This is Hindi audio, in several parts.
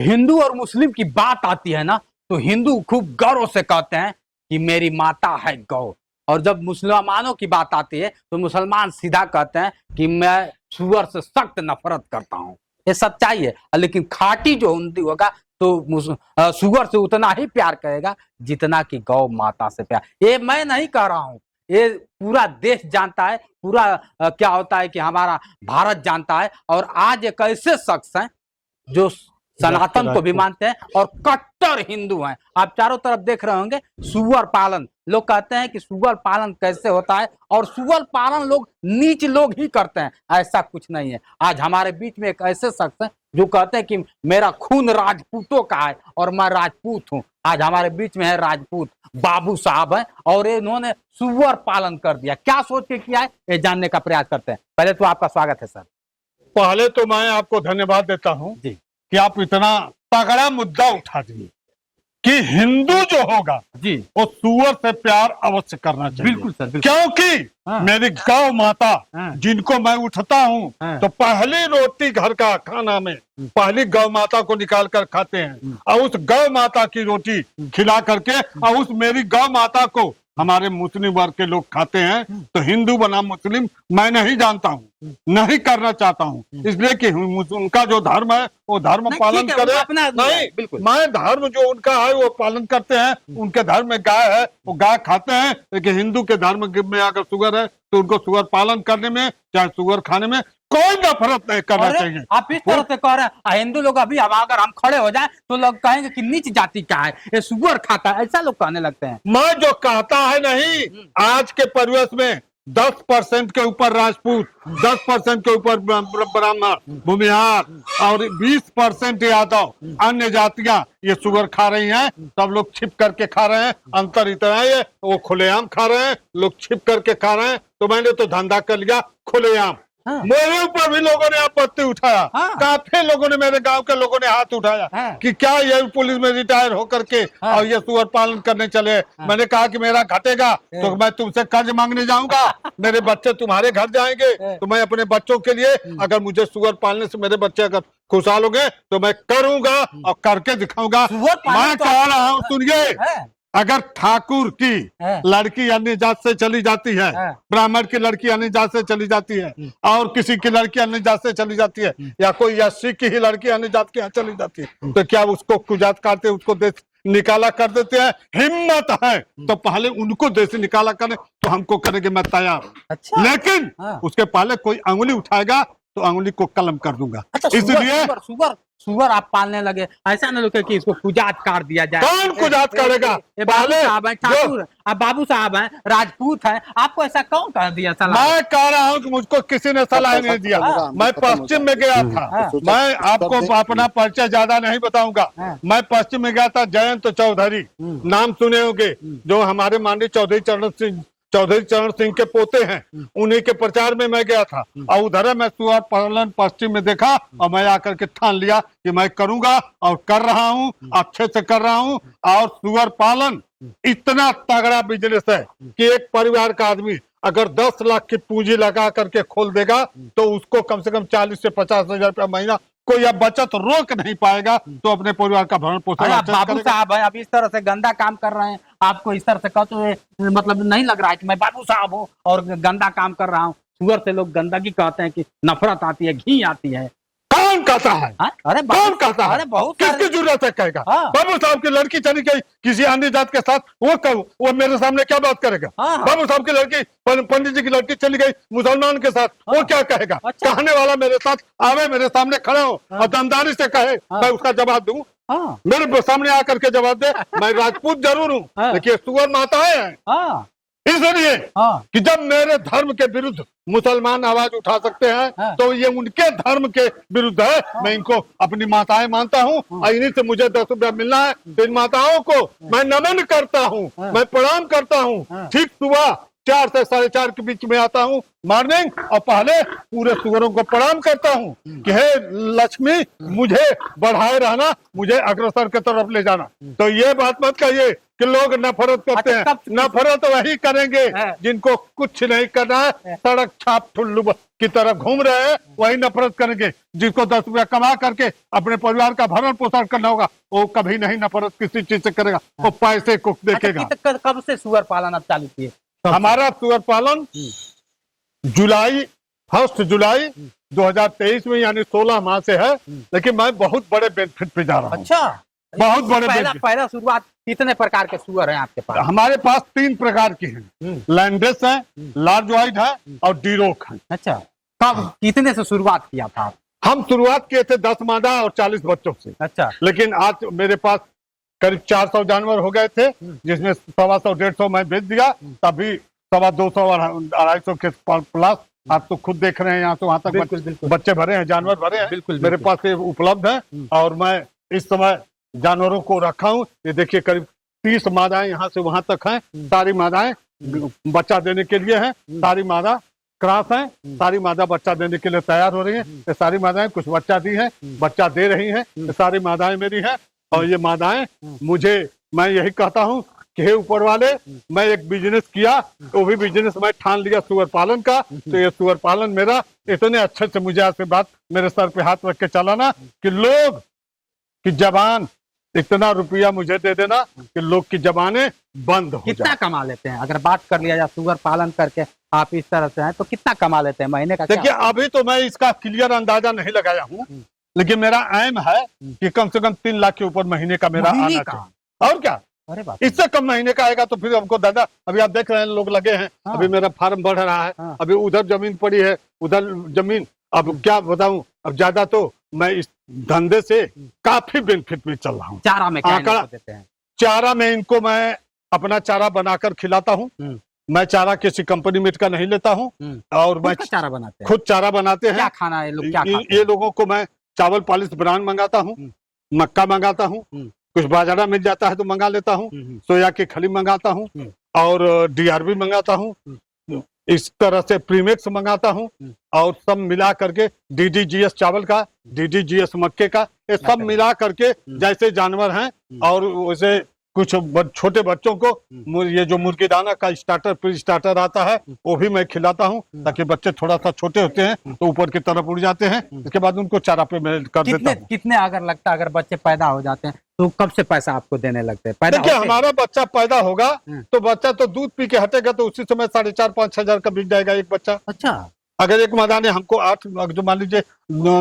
हिंदू और मुस्लिम की बात आती है ना, तो हिंदू खूब गर्व से कहते हैं कि मेरी माता है गौ। और जब मुसलमानों की बात आती है तो मुसलमान सीधा कहते हैं कि मैं सुअर से सख्त नफरत करता हूँ। ये सच्चाई है। लेकिन खाटी जो हिंदू होगा तो सुअर से उतना ही प्यार करेगा जितना कि गौ माता से प्यार। ये मैं नहीं कह रहा हूँ, ये पूरा देश जानता है। पूरा क्या होता है कि हमारा भारत जानता है। और आज एक ऐसे शख्स हैं जो सनातन को भी मानते हैं और कट्टर हिंदू हैं। आप चारों तरफ देख रहे होंगे सुअर पालन। लोग कहते हैं कि सुअर पालन कैसे होता है, और सुअर पालन लोग नीच लोग ही करते हैं। ऐसा कुछ नहीं है। आज हमारे बीच में एक ऐसे शख्स हैं जो कहते हैं कि मेरा खून राजपूतों का है और मैं राजपूत हूं। आज हमारे बीच में है राजपूत बाबू साहब हैं, और इन्होंने सुअर पालन कर दिया। क्या सोच के किया है, ये जानने का प्रयास करते हैं। पहले तो आपका स्वागत है सर। पहले तो मैं आपको धन्यवाद देता हूं जी कि आप इतना तगड़ा मुद्दा उठा दिए कि हिंदू जो होगा जी वो सुअर से प्यार अवश्य करना चाहिए। बिल्कुल सर, बिल्कुल। क्योंकि मेरी गौ माता जिनको मैं उठता हूं तो पहली रोटी घर का खाना में पहली गौ माता को निकाल कर खाते हैं, और उस गौ माता की रोटी खिला करके और उस मेरी गौ माता को हमारे मुस्लिम वर्ग के लोग खाते हैं। तो हिंदू बना मुस्लिम मैं नहीं जानता हूँ, नहीं करना चाहता हूँ, इसलिए कि उनका जो धर्म है वो धर्म पालन करे। नहीं, मैं धर्म जो उनका है वो पालन करते हैं। उनके धर्म में गाय है, वो गाय खाते हैं। लेकिन हिंदू के धर्म में अगर शुगर है तो उनको शुगर पालन करने में चाहे शुगर खाने में कोई नफरत नहीं करना चाहिए। आप इस तरह से कह रहे हैं हिंदू लोग अभी अगर हम खड़े हो जाए तो लोग कहेंगे कि नीच जाति का है, ये सुअर खाता है, ऐसा लोग कहने लगते हैं। मैं जो कहता है नहीं, आज के परिवेश में 10% के ऊपर राजपूत, 10% के ऊपर ब्राह्मण भूमिहार और 20% यादव अन्य जातियां ये शुगर खा रही हैं। सब लोग छिप करके खा रहे हैं। अंतर इतना है वो खुलेआम खा रहे हैं, लोग छिप करके खा रहे हैं। तो मैंने तो धंधा कर लिया खुलेआम। मेरे ऊपर भी लोगों ने आपत्ति उठाया। काफी लोगों ने, मेरे गांव के लोगों ने हाथ उठाया कि क्या ये पुलिस में रिटायर होकर के और ये सुअर पालन करने चले। मैंने कहा कि मेरा घटेगा तो मैं तुमसे कर्ज मांगने जाऊंगा, मेरे बच्चे तुम्हारे घर जाएंगे, तो मैं अपने बच्चों के लिए अगर मुझे सुअर पालने से मेरे बच्चे अगर खुशहाल होंगे तो मैं करूंगा और करके दिखाऊंगा। मैं कह रहा हूँ सुनिए, अगर ठाकुर की लड़की अन्य जात से चली जाती है, ब्राह्मण की लड़की अन्य जात से चली जाती है, और किसी की लड़की अन्य जात से चली जाती है, या कोई एससी की ही लड़की अन्य जात के यहाँ चली जाती है, तो क्या उसको कुजात काटते उसको देश निकाला कर देते हैं? हिम्मत है तो पहले उनको देश निकाला करें तो हमको करेंगे, मैं तैयार। अच्छा। लेकिन उसके पहले कोई अंगुली उठाएगा तो अंगुली को कलम कर दूंगा। अच्छा, इसलिए सुअर आप पालने लगे, ऐसा न लोग कि इसको कुजात काट दिया जाए। कौन कुजात करेगा? बाबू साहब है ठाकुर, अब बाबू साहब हैं, राजपूत हैं, आपको ऐसा कौन कर दिया सलाह? मैं कह रहा हूँ कि मुझको किसी ने सलाह नहीं दिया। मैं पश्चिम में गया था। मैं आपको अपना परिचय ज्यादा नहीं बताऊंगा। मैं पश्चिम में गया था। जयंत चौधरी नाम सुने होंगे, जो हमारे माननीय चौधरी चरण सिंह के पोते हैं, उन्हीं के प्रचार में मैं गया था। और उधर मैं सुअर पालन पश्चिम में देखा और मैं आकर के ठान लिया कि मैं करूंगा और कर रहा हूं, अच्छे से कर रहा हूं। और सुअर पालन इतना तगड़ा बिजनेस है कि एक परिवार का आदमी अगर 10 लाख की पूंजी लगा करके खोल देगा तो उसको कम से कम 40 से 50 हजार रुपया महीना कोई अब बचत रोक नहीं पाएगा, तो अपने परिवार का भरण पोषण। बाबू साहब है, अब इस तरह से गंदा काम कर रहे हैं, आपको इस तरह से कहते हुए मतलब नहीं लग रहा है कि मैं बाबू साहब हूँ और गंदा काम कर रहा हूँ? सुअर से लोग गंदगी कहते हैं कि नफरत आती है, घी आती है। कौन कहता है? अरे कौन कहता है? किसकी जरूरत है कहेगा? बाबू साहब की लड़की चली गई किसी अन्य जात के साथ, वो मेरे सामने क्या बात करेगा? बाबू साहब की लड़की, पंडित जी की लड़की चली गई मुसलमान के साथ, वो क्या कहेगा? कहने वाला मेरे साथ आवे, मेरे सामने खड़ा हो और दमदारी से कहे, मैं उसका जवाब दूं। मेरे सामने आकर के जवाब दे। मैं राजपूत जरूर हूँ लेकिन सुअर माताएं हैं। इसलिए कि जब मेरे धर्म के विरुद्ध मुसलमान आवाज उठा सकते हैं तो ये उनके धर्म के विरुद्ध है। मैं इनको अपनी माताएं मानता हूँ और इन्हीं से मुझे 10 रुपया मिलना है, तो इन माताओं को मैं नमन करता हूँ, मैं प्रणाम करता हूँ। ठीक सुबह 4 से 4:30 के बीच में आता हूँ मॉर्निंग, और पहले पूरे सुअरों को प्रणाम करता हूँ कि हे लक्ष्मी, मुझे बढ़ाए रहना, मुझे अग्रसर की तरफ ले जाना। तो ये बात मत कहिए कि लोग नफरत करते हैं। नफरत वही करेंगे जिनको कुछ नहीं करना है, सड़क छाप ठुल्लू की तरफ घूम रहे हैं वही नफरत करेंगे। जिसको 10 रुपया कमा करके अपने परिवार का भरण पोषण करना होगा वो कभी नहीं नफरत किसी चीज से करेगा, वो पैसे को देखेगा। अच्छा, कब से सुअर पालन आप चालू किए? हमारा सुअर पालन जुलाई 1 जुलाई 2023 में यानी 16 माह से है, लेकिन मैं बहुत बड़े बेनिफिट पे जा रहा हूँ। अच्छा, बहुत बड़े पहला शुरुआत कितने प्रकार के सुअर हैं आपके पास? हमारे पास 3 प्रकार के हैं, लैंडेस है, लार्ज वाइट है और डीरोक है। अच्छा, कब कितने से शुरुआत किया था आप? हम शुरुआत किए थे 10 मादा और 40 बच्चों से। अच्छा, लेकिन आज मेरे पास करीब 400 जानवर हो गए थे, जिसमें 125-150 मैं बेच दिया, तभी 200-250 के प्लस आप तो खुद देख रहे हैं यहाँ से वहां तक बच्चे भरे हैं, जानवर भरे हैं। मेरे पास ये उपलब्ध है और मैं इस समय जानवरों को रखा हूँ। ये देखिए करीब 30 मादाएं यहाँ से वहां तक हैं। सारी मादाएं बच्चा देने के लिए हैं, सारी मादा क्रॉस हैं, सारी मादा बच्चा देने के लिए तैयार हो रही हैं। ये सारी मादाएं कुछ बच्चा दी हैं, बच्चा दे रही हैं, ये सारी मादाएं मेरी हैं। और ये मादाएं मुझे, मैं यही कहता हूँ कि हे ऊपर वाले, मैं एक बिजनेस किया, वो भी बिजनेस मैं ठान लिया सुअर पालन का। तो ये सुअर पालन मेरा इतने अच्छे से मुझे आशीर्वाद मेरे सर पे हाथ रख के चलाना कि लोग की जबान इतना रुपया मुझे दे देना कि लोग की जबानें बंद हो कितना कमा लेते हैं? अगर बात कर लिया जाए सुअर पालन करके आप इस तरह से हैं तो कितना कमा लेते हैं महीने का? देखिए अभी तो मैं इसका क्लियर अंदाजा नहीं लगाया हूँ, लेकिन मेरा एम है कि कम से कम 3 लाख के ऊपर महीने का मेरा आना चाहिए। और क्या, अरे बाप, इससे कम महीने का आएगा तो फिर हमको दादा, अभी आप देख रहे हैं लोग लगे हैं। हाँ। अभी मेरा फार्म बढ़ रहा है। हाँ। अभी उधर जमीन पड़ी है, उधर जमीन, अब क्या बताऊं, अब ज्यादा तो मैं इस धंधे से काफी बेनिफिट में चल रहा हूँ। चारा में क्या इनको देते हैं? चारा में इनको मैं अपना चारा बनाकर खिलाता हूँ। मैं चारा किसी कंपनी मेट का नहीं लेता हूँ और मैं चारा बनाते हैं, खुद चारा बनाते हैं। क्या खाना है लोग, क्या खाते हैं? ये लोगों को मैं चावल पॉलिश ब्रांड मंगाता हूँ, मक्का मंगाता हूँ, कुछ बाजरा मिल जाता है तो मंगा लेता हूँ, सोया की खली मंगाता हूँ और डीआरबी मंगाता हूँ, इस तरह से प्रीमेक्स मंगाता हूँ और सब मिला करके डीडीजीएस चावल का, डीडीजीएस मक्के का, ये सब मिला करके जैसे जानवर हैं। और वैसे कुछ छोटे बच्चों को ये जो मुर्गी दाना का स्टार्टर प्री स्टार्टर आता है वो भी मैं खिलाता हूँ, ताकि बच्चे थोड़ा सा छोटे होते हैं तो ऊपर की तरफ उड़ जाते हैं। इसके बाद उनको चारा पे मैं कर देता हूँ। कितने अगर लगता है अगर बच्चे पैदा हो जाते हैं तो कब से पैसा आपको देने लगते हैं? देखिए हमारा बच्चा पैदा होगा तो बच्चा तो दूध पी के हटेगा तो उसी समय 4,500-5 हजार का बिक जाएगा एक बच्चा। अच्छा, अगर एक मादा ने हमको 8 जो मान लीजिए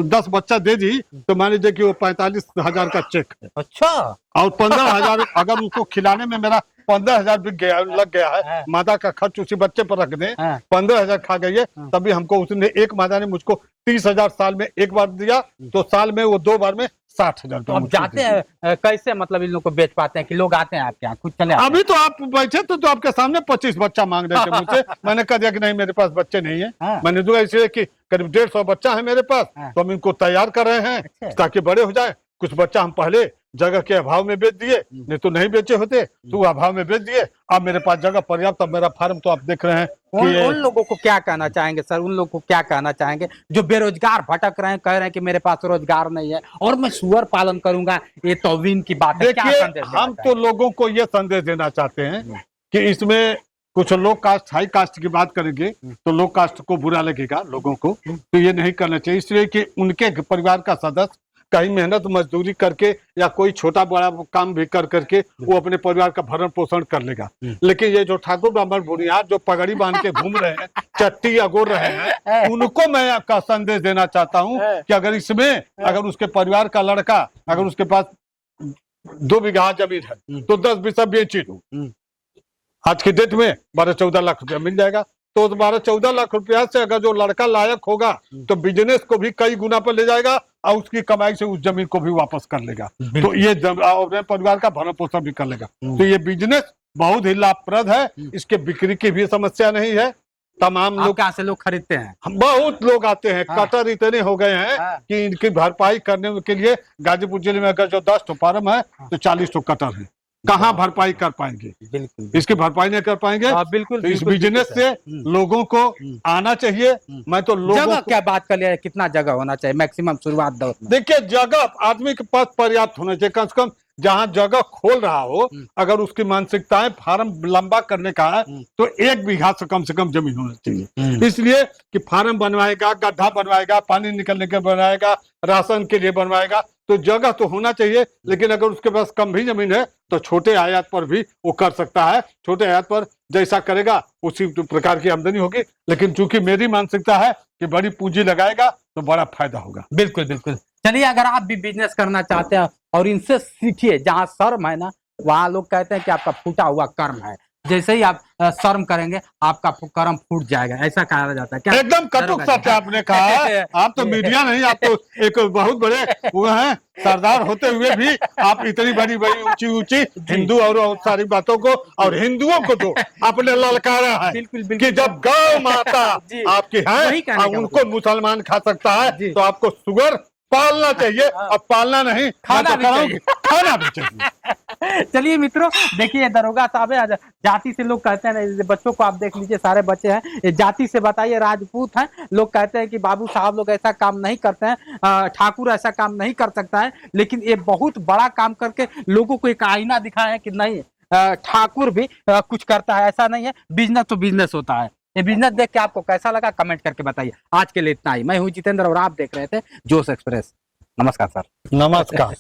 10 बच्चा दे दी तो मान लीजिए कि वो 45,000 का चेक है। अच्छा, और 15,000 अगर उसको खिलाने में मेरा 15,000 बिक गया, लग गया है, मादा का खर्च उसी बच्चे पर रख दे, 15,000 खा गई है, तभी हमको उसने, एक मादा ने मुझको 30,000 साल में एक बार दिया, तो साल में वो 2 बार में 60,000। तो अब जाते हैं कैसे, मतलब इन लोग को बेच पाते हैं कि लोग आते हैं आपके यहाँ खुद चले? अभी तो आप बैठे तो आपके सामने 25 बच्चा मांग रहे थे मुझसे। मैंने कह दिया कि नहीं मेरे पास बच्चे नहीं है। मैंने दूंगा इसलिए कि करीब 150 बच्चा है मेरे पास, तो हम इनको तैयार कर रहे हैं ताकि बड़े हो जाए। कुछ बच्चा हम पहले जगह के अभाव में बेच दिए, नहीं तो नहीं बेचे होते, तो अभाव में बेच दिए। अब मेरे पास जगह पर्याप्त, अब मेरा फार्म तो आप देख रहे हैं। उन लोगों को क्या कहना चाहेंगे सर, उन लोगों को क्या कहना चाहेंगे जो बेरोजगार भटक रहे हैं, कह रहे हैं कि मेरे पास रोजगार नहीं है और मैं सुअर पालन करूंगा, ये तौवीन की बात है? देखिए हम तो लोगों को ये संदेश देना चाहते हैं कि इसमें कुछ लो कास्ट हाई कास्ट की बात करेंगे तो लो कास्ट को बुरा लगेगा लोगों को, तो ये नहीं करना चाहिए। इसलिए कि उनके परिवार का सदस्य कहीं मेहनत मजदूरी करके या कोई छोटा बड़ा काम भी कर करके वो अपने परिवार का भरण पोषण कर लेगा। लेकिन ये जो ठाकुर ब्राह्मण बुनियाद जो पगड़ी बांध के घूम रहे हैं, चट्टी अगोर रहे हैं, उनको मैं आपका संदेश देना चाहता हूं कि अगर इसमें अगर उसके परिवार का लड़का अगर उसके पास 2 बीघा जमीन है तो 10 बीघा बेची दो, आज की डेट में 12-14 लाख रुपया मिल जाएगा। तो 12-14 लाख रुपया से अगर जो लड़का लायक होगा तो बिजनेस को भी कई गुना पर ले जाएगा और उसकी कमाई से उस जमीन को भी वापस कर लेगा, तो ये अपने परिवार का भरण पोषण भी कर लेगा। तो ये बिजनेस बहुत ही लाभप्रद है, इसके बिक्री की भी समस्या नहीं है। तमाम लोग कहाँ से लोग खरीदते हैं? बहुत लोग आते हैं, कटर इतने हो गए हैं कि इनकी भरपाई करने के लिए गाजीपुर जिले में अगर जो 10 तो फार्म है तो 40 तो कटर है, कहाँ भरपाई कर पाएंगे? बिल्कुल इसकी भरपाई नहीं कर पाएंगे। बिल्कुल, तो इस बिजनेस से लोगों को आना चाहिए। मैं तो लोगों क्या बात कर लिया, कितना जगह होना चाहिए मैक्सिमम शुरुआत दौर में? देखिए जगह आदमी के पास पर्याप्त होना चाहिए, कम से कम जहाँ जगह खोल रहा हो, अगर उसकी मानसिकताएं फार्म लंबा करने का है तो 1 बीघा से कम जमीन होना चाहिए। इसलिए कि फार्म बनवाएगा, गड्ढा बनवाएगा, पानी निकलने के बनवाएगा, राशन के लिए बनवाएगा, तो जगह तो होना चाहिए। लेकिन अगर उसके पास कम भी जमीन है तो छोटे आयात पर भी वो कर सकता है। छोटे आयात पर जैसा करेगा उसी प्रकार की आमदनी होगी। लेकिन चूंकि मेरी मानसिकता है कि बड़ी पूंजी लगाएगा तो बड़ा फायदा होगा। बिल्कुल बिल्कुल। चलिए, अगर आप भी बिजनेस करना चाहते हैं और इनसे सीखिए, जहाँ शर्म है ना वहाँ लोग कहते हैं कि आपका फूटा हुआ कर्म है। जैसे ही आप शर्म करेंगे आपका कर्म फूट जाएगा, ऐसा कहा जाता है। क्या एकदम कटुक सच आपने कहा है। आप तो मीडिया नहीं, आप तो एक बहुत बड़े वो हैं, सरदार होते हुए भी आप इतनी बड़ी बड़ी ऊंची ऊंची हिंदू और सारी बातों को और हिंदुओं को तो आपने ललकारा है। बिल्कुल बिल्कुल। कि जब गौ माता आपकी वही कहने है का उनको मुसलमान खा सकता है तो आपको शुगर पालना चाहिए। अब पालना नहीं, खाना भी चाहिए। खाना भी चाहिए। चलिए मित्रों, देखिए दरोगा साहब है, जाति से लोग कहते हैं ना, बच्चों को आप देख लीजिए, सारे बच्चे हैं, ये जाति से बताइए, राजपूत हैं। लोग कहते हैं कि बाबू साहब लोग ऐसा काम नहीं करते हैं, ठाकुर ऐसा काम नहीं कर सकता है। लेकिन ये बहुत बड़ा काम करके लोगों को एक आईना दिखाया है कि नहीं, ठाकुर भी कुछ करता है, ऐसा नहीं है। बिजनेस तो बिजनेस होता है। ये बिजनेस देख के आपको कैसा लगा कमेंट करके बताइए। आज के लिए इतना ही। मैं हूं जितेंद्र और आप देख रहे थे जोश एक्सप्रेस। नमस्कार सर। नमस्कार।